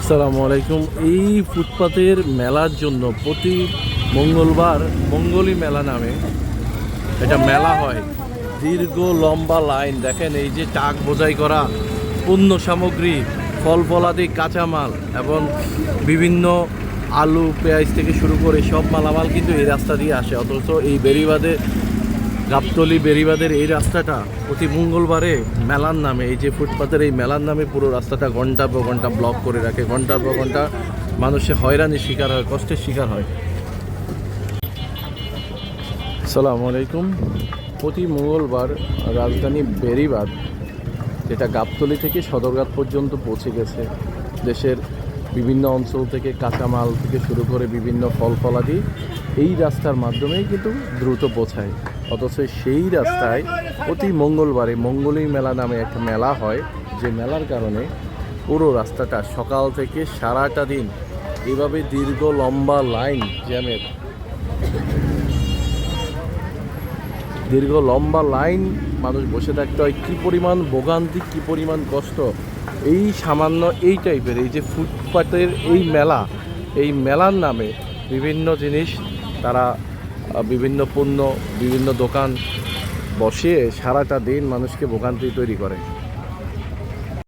আসসালামু আলাইকুম। এই ফুটপাতের মেলার জন্য প্রতি মঙ্গলবার মঙ্গলী মেলা নামে এটা মেলা হয়। দীর্ঘ লম্বা লাইন দেখেন, এই যে টাক বোঝাই করা পণ্য সামগ্রী, ফল ফলাদি, কাঁচামাল এবং বিভিন্ন আলু পেঁয়াজ থেকে শুরু করে সব মালামাল কিন্তু এই রাস্তা দিয়ে আসে। অথচ এই বেড়িবাঁধে গাবতলী বেড়িবাঁধের এই রাস্তাটা প্রতি মঙ্গলবারে মেলার নামে, এই যে ফুটপাতের এই মেলার নামে পুরো রাস্তাটা ঘন্টার পর ঘন্টা ব্লক করে রাখে। ঘন্টার পর ঘন্টা মানুষের হয়রানির শিকার হয়, কষ্টের শিকার হয়। আসসালামু আলাইকুম। প্রতি মঙ্গলবার রাজধানী বেড়িবাঁধ, যেটা গাবতলী থেকে সদরঘাট পর্যন্ত পৌঁছে গেছে, দেশের বিভিন্ন অঞ্চল থেকে কাঁচামাল থেকে শুরু করে বিভিন্ন ফল ফলাদি এই রাস্তার মাধ্যমেই কিন্তু দ্রুত পৌঁছায়। অথচ সেই রাস্তায় প্রতি মঙ্গলবারে মঙ্গলী মেলা নামে একটা মেলা হয়, যে মেলার কারণে পুরো রাস্তাটা সকাল থেকে সারাটা দিন এভাবে দীর্ঘ লম্বা লাইন জ্যামের, দীর্ঘ লম্বা লাইন মানুষ বসে থাকতে হয়। কী পরিমাণ ভোগান্তি, কী পরিমাণ কষ্ট এই সামান্য এই টাইপের এই যে ফুটপাতের এই মেলা, এই মেলার নামে বিভিন্ন জিনিস তারা বিভিন্ন পণ্য, বিভিন্ন দোকান বসিয়ে সারাটা দিন মানুষকে ভোগান্তি তৈরি করে।